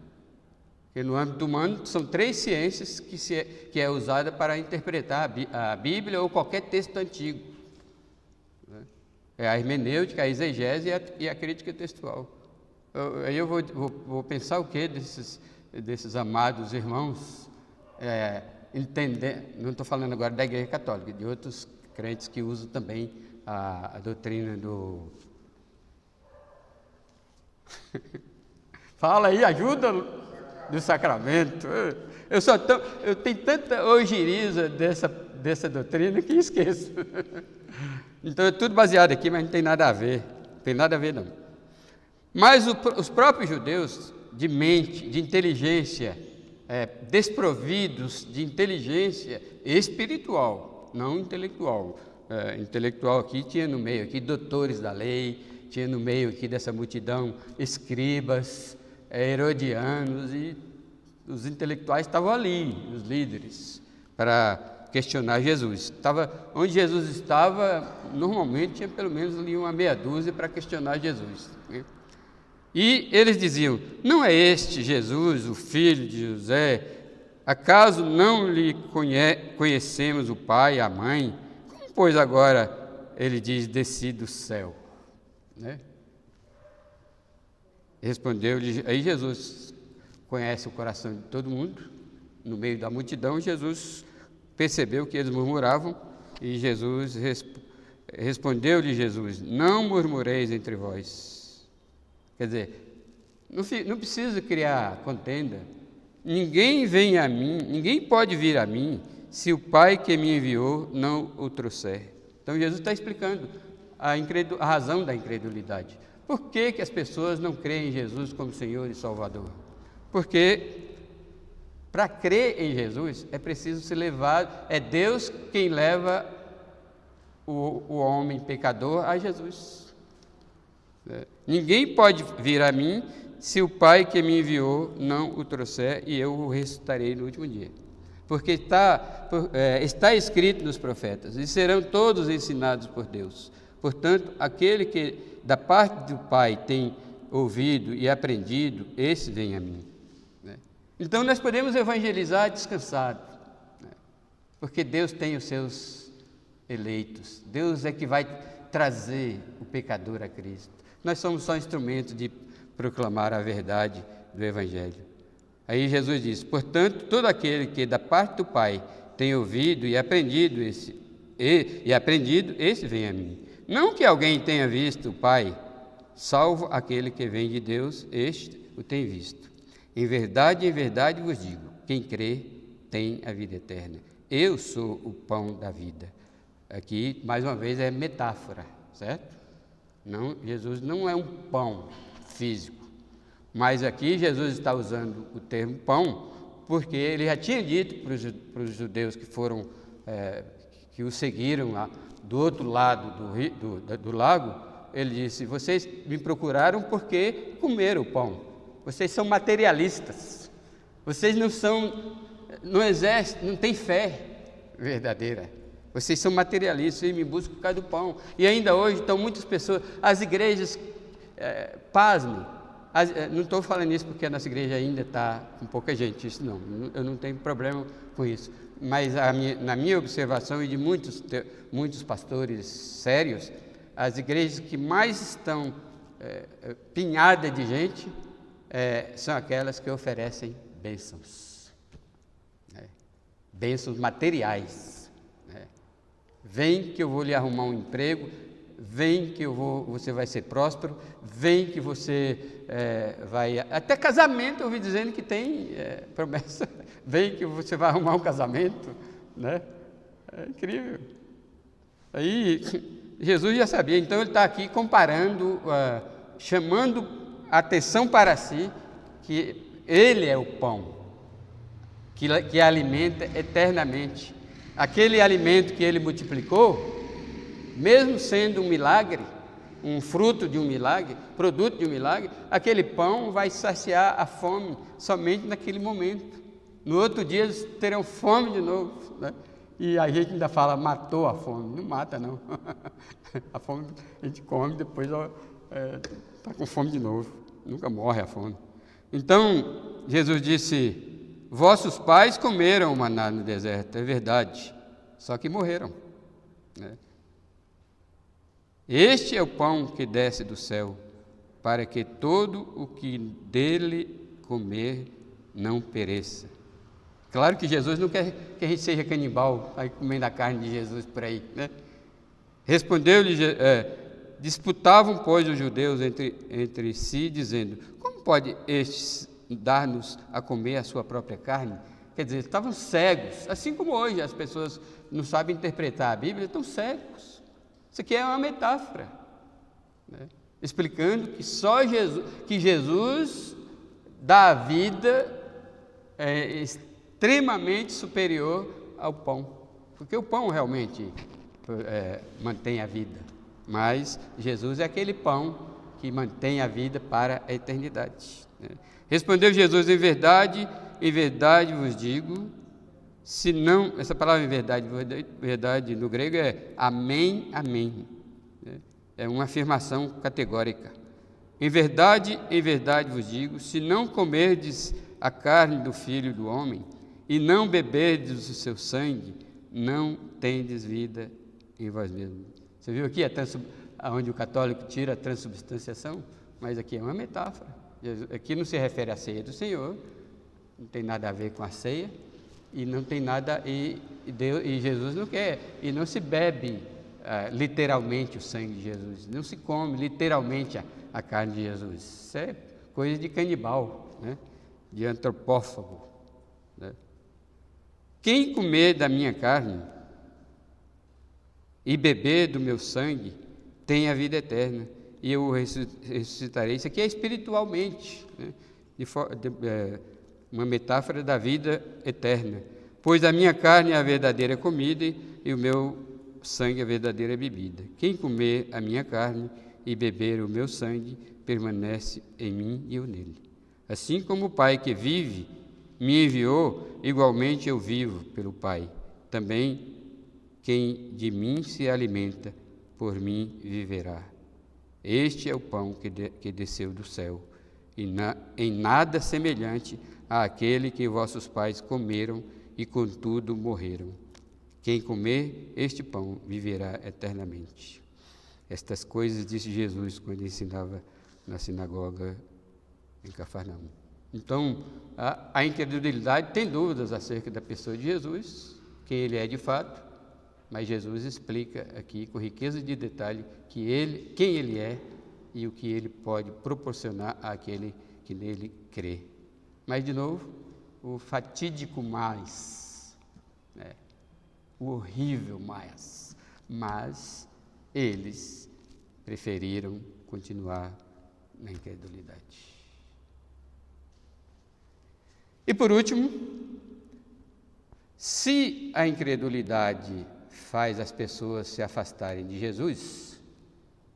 Porque no âmbito humano são 3 ciências que é usada para interpretar a Bíblia ou qualquer texto antigo, né? É a hermenêutica, a exegese e a crítica textual. Aí eu vou pensar o que desses amados irmãos, entender, não estou falando agora da Igreja Católica, de outros crentes que usam também a doutrina do... Fala aí, ajuda do sacramento. Eu tenho tanta ojeriza dessa doutrina que esqueço. Então é tudo baseado aqui, mas não tem nada a ver. Não tem nada a ver, não. Mas os próprios judeus, de mente, de inteligência, desprovidos de inteligência espiritual, não intelectual. Intelectual aqui tinha no meio aqui doutores da lei, tinha no meio aqui dessa multidão escribas, herodianos, e os intelectuais estavam ali, os líderes, para questionar Jesus. Onde Jesus estava, normalmente tinha pelo menos ali uma meia dúzia para questionar Jesus, né? E eles diziam: não é este Jesus, o filho de José? Acaso não lhe conhecemos o pai e a mãe? Como, pois, agora ele diz: desci do céu? Né? Respondeu-lhe, aí Jesus conhece o coração de todo mundo, no meio da multidão. Jesus percebeu que eles murmuravam, e respondeu-lhe Jesus: não murmureis entre vós. Quer dizer, não precisa criar contenda. Ninguém vem a mim, ninguém pode vir a mim, se o Pai que me enviou não o trouxer. Então Jesus está explicando a razão da incredulidade. Por que as pessoas não creem em Jesus como Senhor e Salvador? Porque para crer em Jesus é preciso ser levado, é Deus quem leva o homem pecador a Jesus. Ninguém pode vir a mim se o Pai que me enviou não o trouxer, e eu o ressuscitarei no último dia. Porque está escrito nos profetas: e serão todos ensinados por Deus. Portanto, aquele que da parte do Pai tem ouvido e aprendido, esse vem a mim. Então nós podemos evangelizar descansado, porque Deus tem os seus eleitos. Deus é que vai trazer o pecador a Cristo. Nós somos só instrumentos de proclamar a verdade do Evangelho. Aí Jesus diz: portanto, todo aquele que da parte do Pai tem ouvido e aprendido, esse vem a mim. Não que alguém tenha visto o Pai, salvo aquele que vem de Deus, este o tem visto. Em verdade vos digo, quem crê tem a vida eterna. Eu sou o pão da vida. Aqui, mais uma vez, é metáfora, certo? Não, Jesus não é um pão físico, mas aqui Jesus está usando o termo pão, porque ele já tinha dito para os judeus que o seguiram lá do outro lado do lago, ele disse: vocês me procuraram porque comeram o pão, vocês são materialistas, vocês não exercem, não têm fé verdadeira. Vocês são materialistas, vocês me buscam por causa do pão. E ainda hoje estão muitas pessoas, as igrejas, pasmem, não estou falando isso porque a nossa igreja ainda está com pouca gente, isso não, eu não tenho problema com isso. Mas na minha observação e de muitos pastores sérios, as igrejas que mais estão pinhadas de gente são aquelas que oferecem bênçãos, bênçãos materiais. Vem que eu vou lhe arrumar um emprego, vem que você vai ser próspero, vem que você vai... Até casamento eu ouvi dizendo que tem promessa, vem que você vai arrumar um casamento, né? É incrível. Aí Jesus já sabia, então ele está aqui comparando, chamando a atenção para si, que ele é o pão, que alimenta eternamente. Aquele alimento que ele multiplicou, mesmo sendo um milagre, um fruto de um milagre, produto de um milagre, aquele pão vai saciar a fome somente naquele momento. No outro dia eles terão fome de novo, né? E a gente ainda fala, matou a fome. Não mata, não. A fome a gente come, depois está com fome de novo. Nunca morre a fome. Então, Jesus disse, vossos pais comeram o maná no deserto, é verdade, só que morreram, né? Este é o pão que desce do céu, para que todo o que dele comer não pereça. Claro que Jesus não quer que a gente seja canibal, aí comendo a carne de Jesus por aí, né? Respondeu-lhe, disputavam, pois, os judeus entre si, dizendo, como pode estes dar-nos a comer a sua própria carne? Quer dizer, estavam cegos, assim como hoje as pessoas não sabem interpretar a Bíblia, estão cegos. Isso aqui é uma metáfora, né? Explicando que só Jesus dá a vida extremamente superior ao pão, porque o pão realmente mantém a vida, mas Jesus é aquele pão que mantém a vida para a eternidade, né? Respondeu Jesus, em verdade vos digo, se não, essa palavra em verdade no grego é amém, amém, né? É uma afirmação categórica. Em verdade vos digo, se não comerdes a carne do Filho do Homem e não beberdes o seu sangue, não tendes vida em vós mesmos. Você viu aqui onde o católico tira a transubstanciação? Mas aqui é uma metáfora. Aqui não se refere à ceia do Senhor, não tem nada a ver com a ceia, e não tem nada, e Jesus não quer, e não se bebe literalmente o sangue de Jesus, não se come literalmente a carne de Jesus. Isso é coisa de canibal, né? De antropófago, né? Quem comer da minha carne e beber do meu sangue tem a vida eterna, e eu o ressuscitarei. Isso aqui é espiritualmente, né? Uma metáfora da vida eterna. Pois a minha carne é a verdadeira comida e o meu sangue é a verdadeira bebida. Quem comer a minha carne e beber o meu sangue permanece em mim e eu nele. Assim como o Pai que vive me enviou, igualmente eu vivo pelo Pai. Também quem de mim se alimenta, por mim viverá. Este é o pão que desceu do céu, e em nada semelhante àquele que vossos pais comeram e contudo morreram. Quem comer este pão viverá eternamente. Estas coisas disse Jesus quando ensinava na sinagoga em Cafarnaum. Então, a incredulidade tem dúvidas acerca da pessoa de Jesus, quem ele é de fato, mas Jesus explica aqui com riqueza de detalhe quem ele é e o que ele pode proporcionar àquele que nele crê. Mas, de novo, o fatídico mais, né? O horrível mais, mas eles preferiram continuar na incredulidade. E por último, se a incredulidade faz as pessoas se afastarem de Jesus,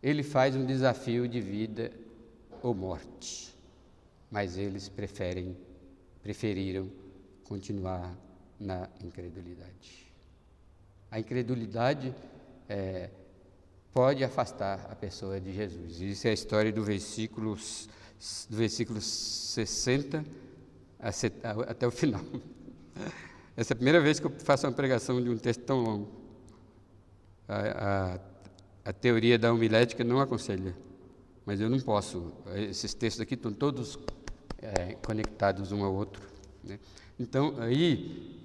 ele faz um desafio de vida ou morte, mas eles preferiram continuar na incredulidade. A incredulidade pode afastar a pessoa de Jesus. Isso é a história do versículo 60 até o final. Essa é a primeira vez que eu faço uma pregação de um texto tão longo. A teoria da homilética não aconselha, mas eu não posso. Esses textos aqui estão todos conectados um ao outro, né? Então, aí,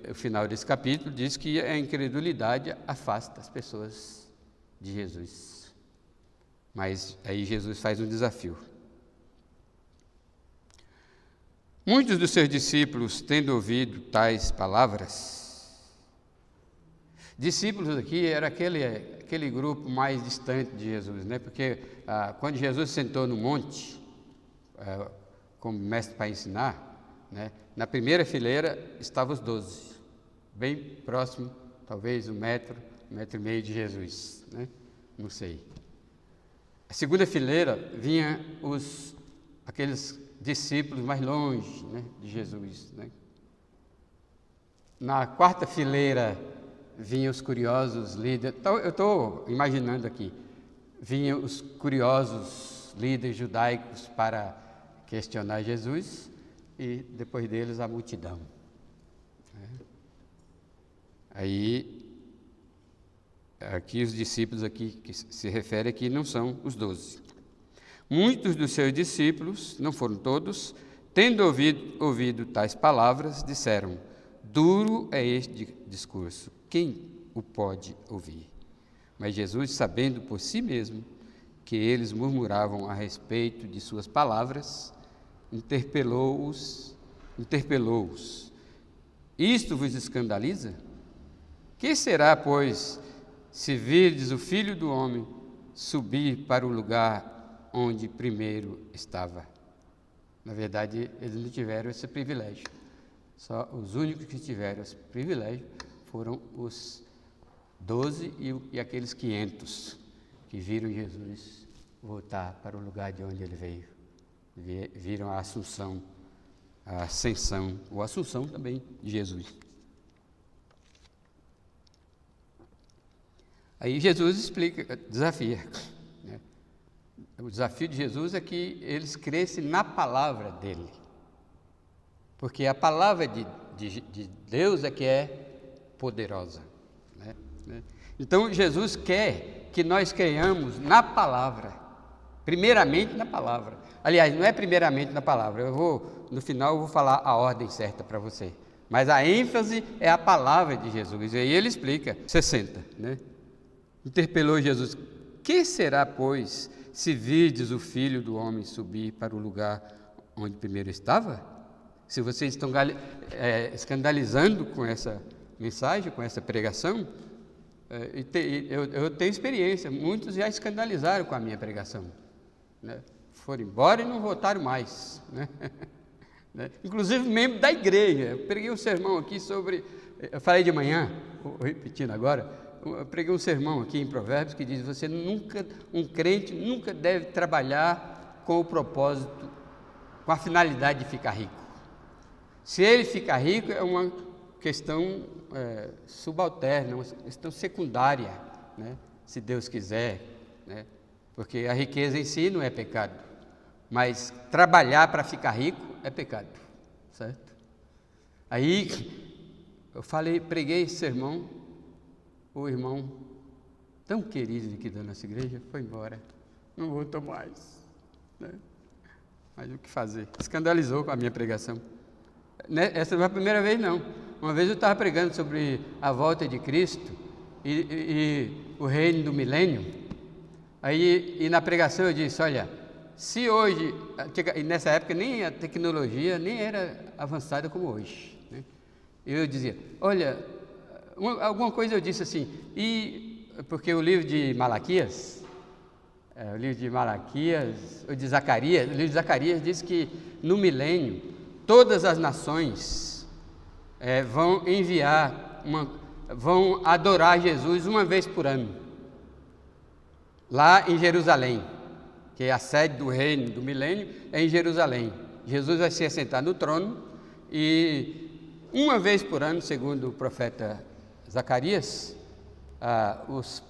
o final desse capítulo diz que a incredulidade afasta as pessoas de Jesus. Mas aí Jesus faz um desafio. Muitos dos seus discípulos, tendo ouvido tais palavras, discípulos aqui era aquele grupo mais distante de Jesus, né? Porque quando Jesus sentou no monte, como mestre para ensinar, né? Na primeira fileira estavam os 12, bem próximo, talvez 1 metro e meio de Jesus, né? Não sei. A segunda fileira vinha aqueles discípulos mais longe, né, de Jesus, né? Na quarta fileira vinham os curiosos líderes. Então, eu estou imaginando aqui, vinham os curiosos líderes judaicos para questionar Jesus e depois deles a multidão. Aí, aqui os discípulos aqui que se refere aqui não são os 12. Muitos dos seus discípulos, não foram todos, tendo ouvido tais palavras, disseram: duro é este discurso, quem o pode ouvir? Mas Jesus, sabendo por si mesmo que eles murmuravam a respeito de suas palavras, interpelou-os. Isto vos escandaliza? Que será, pois, se virdes o Filho do Homem subir para o lugar onde primeiro estava? Na verdade, eles não tiveram esse privilégio. Só os únicos que tiveram esse privilégio foram os 12 e aqueles 500 que viram Jesus voltar para o lugar de onde ele veio. Viram a assunção, a ascensão, ou a assunção também de Jesus. Aí Jesus explica, desafia. Né? O desafio de Jesus é que eles crescem na palavra dele. Porque a palavra de Deus é que é poderosa. Né? Então, Jesus quer que nós creiamos na palavra. Primeiramente na palavra. Aliás, não é primeiramente na palavra. No final, eu vou falar a ordem certa para você. Mas a ênfase é a palavra de Jesus. E aí ele explica, 60, né? Interpelou Jesus: que será, pois, se virdes o Filho do Homem subir para o lugar onde primeiro estava? Se vocês estão escandalizando com essa mensagem, com essa pregação, eu tenho experiência, muitos já escandalizaram com a minha pregação, né? Foram embora e não voltaram mais, né? Inclusive membro da igreja. Eu preguei um sermão aqui eu falei de manhã, vou repetindo agora, eu preguei um sermão aqui em Provérbios que diz: um crente nunca deve trabalhar com o propósito, com a finalidade de ficar rico. Se ele ficar rico é uma questão subalterna, uma questão secundária, né? Se Deus quiser, né? Porque a riqueza em si não é pecado, mas trabalhar para ficar rico é pecado, certo? Aí eu preguei esse sermão, o irmão tão querido aqui da nossa igreja foi embora, não voltou mais, né? Mas o que fazer? Escandalizou com a minha pregação. Essa não é a primeira vez, não. Uma vez eu estava pregando sobre a volta de Cristo e o reino do milênio. Aí, na pregação eu disse: olha, se hoje, e nessa época nem a tecnologia nem era avançada como hoje, né? Eu dizia: olha, alguma coisa eu disse assim, porque o livro de Malaquias, o livro de Zacarias diz que no milênio todas as nações vão adorar Jesus uma vez por ano, lá em Jerusalém, que é a sede do reino do milênio, é em Jerusalém. Jesus vai se assentar no trono e uma vez por ano, segundo o profeta Zacarias,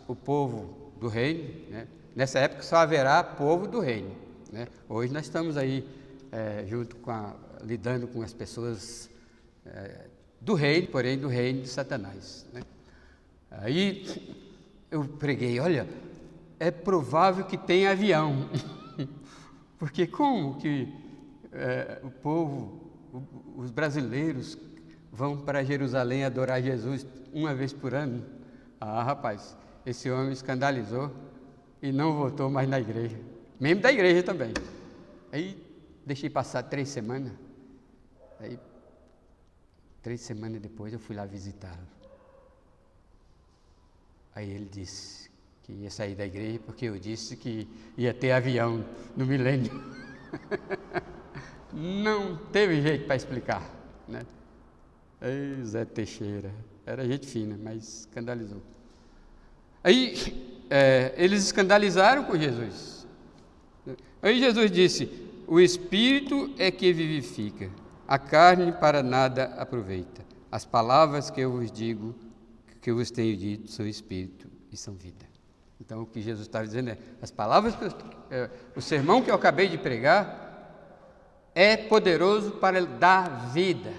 o povo do reino, né? Nessa época só haverá povo do reino, né? Hoje nós estamos aí lidando com as pessoas do reino, porém do reino de Satanás, né? Aí eu preguei: olha, é provável que tenha avião, porque como que o povo, os brasileiros vão para Jerusalém adorar Jesus uma vez por ano? Rapaz, esse homem escandalizou e não voltou mais na igreja, membro da igreja também. Aí deixei passar 3 semanas, aí 3 semanas depois eu fui lá visitá-lo. Aí ele disse que ia sair da igreja porque eu disse que ia ter avião no milênio. Não teve jeito para explicar, né? Ei, Zé Teixeira, era gente fina, mas escandalizou. Aí eles escandalizaram com Jesus, Aí Jesus disse: o Espírito é que vivifica, a carne para nada aproveita. As palavras que eu vos digo, que eu vos tenho dito, são Espírito e são vida. Então, o que Jesus estava dizendo é: as palavras, o sermão que eu acabei de pregar é poderoso para dar vida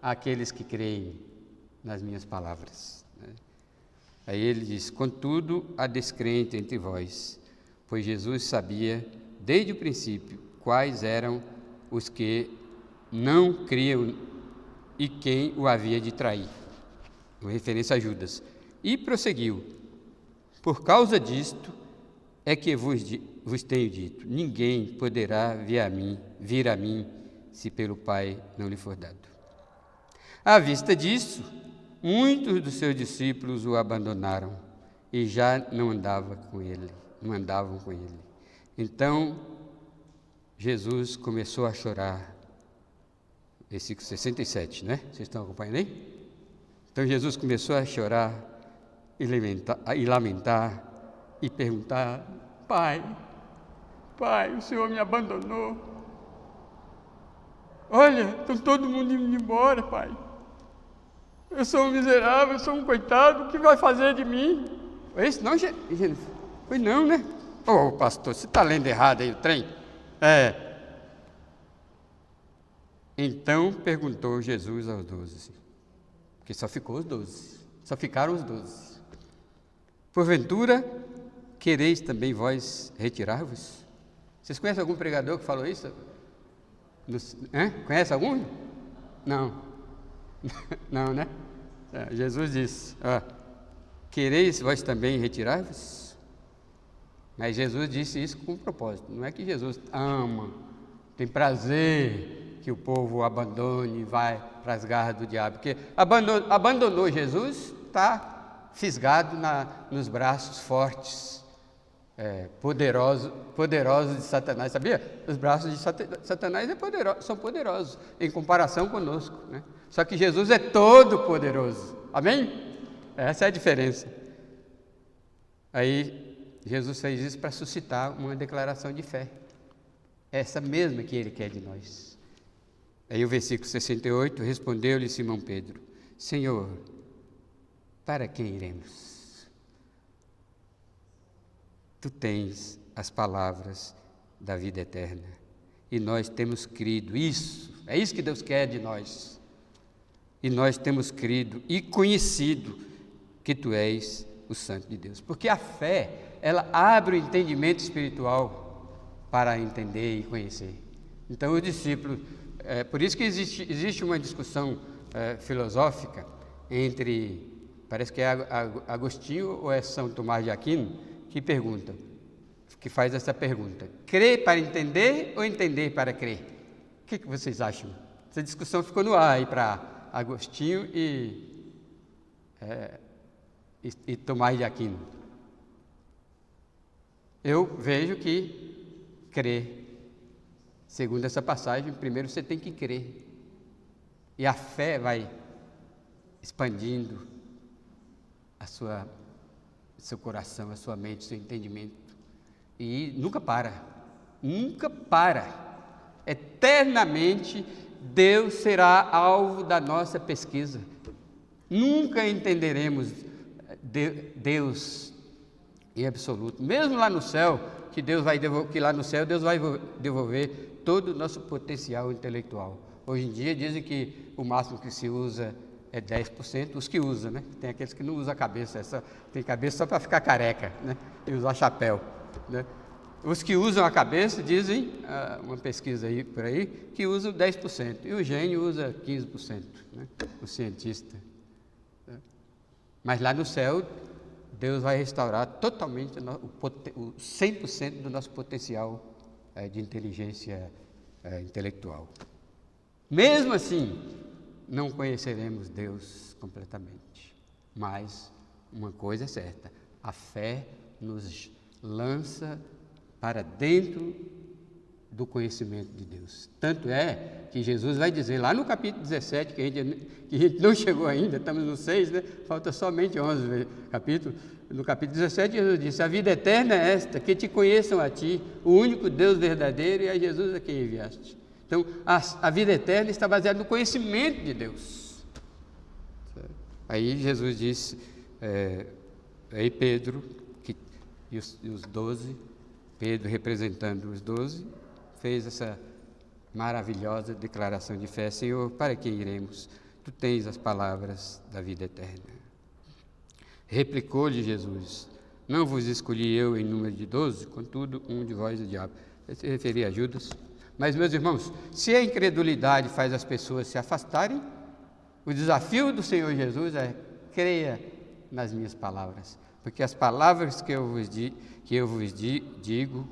àqueles que creem nas minhas palavras. Aí ele diz: contudo, há descrente entre vós, pois Jesus sabia desde o princípio quais eram os que não criam e quem o havia de trair. Com referência a Judas. E prosseguiu: por causa disto é que vos tenho dito, ninguém poderá vir a mim, se pelo Pai não lhe for dado. À vista disso, muitos dos seus discípulos o abandonaram e já não andavam com ele. Então, Jesus começou a chorar. Versículo 67, né? Vocês estão acompanhando aí? Então, Jesus começou a chorar e lamentar e perguntar: Pai, o Senhor me abandonou. Olha, está todo mundo indo embora, Pai. Eu sou um miserável, eu sou um coitado, o que vai fazer de mim? Esse não, foi não, né? Ô, pastor, você está lendo errado aí o trem? Então perguntou Jesus aos 12, porque só ficaram os 12. Porventura, quereis também vós retirar-vos? Vocês conhecem algum pregador que falou isso? Conhece algum? Não. Não, né? Jesus disse: quereis vós também retirar-vos? Mas Jesus disse isso com um propósito. Não é que Jesus ama, tem prazer que o povo o abandone e vai para as garras do diabo. Porque abandonou Jesus, está fisgado nos braços fortes, poderosos de Satanás. Sabia? Os braços de Satanás são poderosos em comparação conosco, né? Só que Jesus é todo poderoso. Amém? Essa é a diferença. Aí Jesus fez isso para suscitar uma declaração de fé, essa mesma que Ele quer de nós. Aí o versículo 68, respondeu-lhe Simão Pedro: Senhor, para quem iremos? Tu tens as palavras da vida eterna, e nós temos crido. É isso que Deus quer de nós. E nós temos crido e conhecido que Tu és o Santo de Deus. Porque a fé, ela abre o entendimento espiritual para entender e conhecer. Então, os discípulos... por isso que existe uma discussão filosófica entre... Parece que é Agostinho ou é São Tomás de Aquino que faz essa pergunta: crer para entender ou entender para crer? O que vocês acham? Essa discussão ficou no ar aí para Agostinho e Tomás de Aquino. Eu vejo que crer, segundo essa passagem, primeiro você tem que crer, e a fé vai expandindo seu coração, a sua mente, seu entendimento, e nunca para, eternamente Deus será alvo da nossa pesquisa. Nunca entenderemos Deus em absoluto, mesmo lá no céu, que lá no céu Deus vai devolver todo o nosso potencial intelectual. Hoje em dia dizem que o máximo que se usa é 10%, os que usam, né? Tem aqueles que não usam a cabeça, tem cabeça só para ficar careca, né? E usar chapéu, né? Os que usam a cabeça dizem, uma pesquisa aí por aí, que usam 10%, e o gênio usa 15%, né? O cientista. Né? Mas lá no céu, Deus vai restaurar totalmente o 100% do nosso potencial de inteligência intelectual. Mesmo assim, não conheceremos Deus completamente, mas uma coisa é certa: a fé nos lança para dentro do conhecimento de Deus. Tanto é que Jesus vai dizer lá no capítulo 17, que a gente não chegou ainda, estamos no 6, né? Falta somente 11 capítulos. No capítulo 17, Jesus disse: a vida eterna é esta, que te conheçam a ti, o único Deus verdadeiro, e a Jesus a quem enviaste. Então, a vida eterna está baseada no conhecimento de Deus. Aí Jesus disse, aí Pedro, e os 12, Pedro representando os 12, fez essa maravilhosa declaração de fé: Senhor, para quem iremos? Tu tens as palavras da vida eterna. Replicou-lhe Jesus: não vos escolhi eu em número de 12, contudo um de vós é o diabo. Ele se referia a Judas. Mas, meus irmãos, se a incredulidade faz as pessoas se afastarem, o desafio do Senhor Jesus é: creia nas minhas palavras, porque as palavras que eu vos digo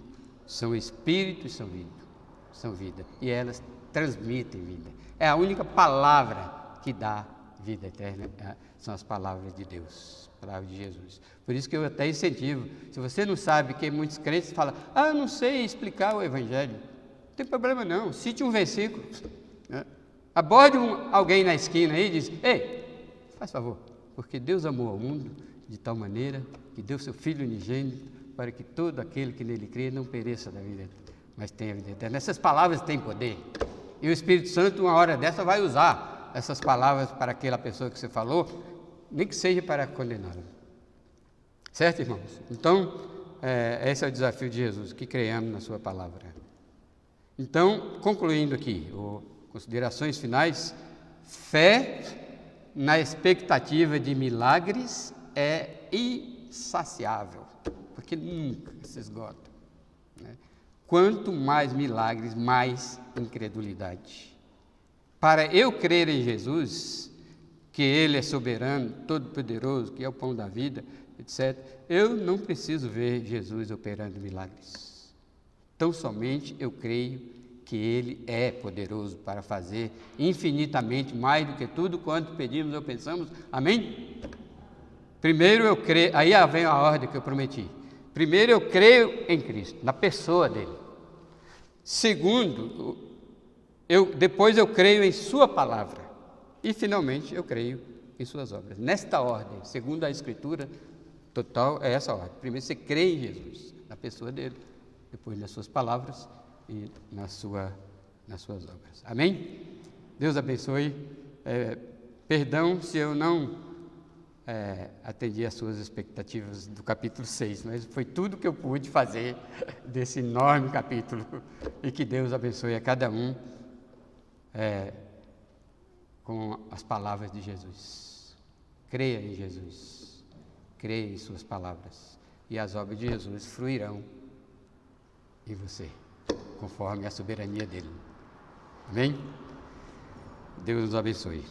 são espírito e são vida, e elas transmitem vida. É a única palavra que dá vida eterna, são as palavras de Deus, palavras de Jesus. Por isso que eu até incentivo, se você não sabe, que muitos crentes falam: eu não sei explicar o Evangelho. Não tem problema não, cite um versículo, né? Aborde alguém na esquina aí e diz: ei, faz favor, porque Deus amou ao mundo de tal maneira que deu seu Filho unigênito, para que todo aquele que nele crê não pereça da vida, mas tenha vida eterna. Essas palavras têm poder, e o Espírito Santo, uma hora dessa, vai usar essas palavras para aquela pessoa que você falou, nem que seja para condená-la. Certo, irmãos? Então, esse é o desafio de Jesus, que creiamos na sua palavra. Então, concluindo aqui, considerações finais: fé na expectativa de milagres é insaciável, porque nunca se esgota, né? Quanto mais milagres, mais incredulidade. Para eu crer em Jesus, que Ele é soberano, todo-poderoso, que é o pão da vida, etc., eu não preciso ver Jesus operando milagres. Tão somente eu creio que Ele é poderoso para fazer infinitamente mais do que tudo quanto pedimos ou pensamos. Amém? Primeiro eu creio, aí vem a ordem que eu prometi. Primeiro eu creio em Cristo, na pessoa dele. Segundo, depois eu creio em sua palavra. E finalmente eu creio em suas obras. Nesta ordem, segundo a Escritura total, é essa ordem. Primeiro você crê em Jesus, na pessoa dele, depois nas suas palavras e nas suas obras. Amém? Deus abençoe. Perdão se eu não atendi às suas expectativas do capítulo 6, mas foi tudo que eu pude fazer desse enorme capítulo, e que Deus abençoe a cada um com as palavras de Jesus. Creia em Jesus, creia em suas palavras, e as obras de Jesus fluirão em você, conforme a soberania dele. Amém? Deus nos abençoe.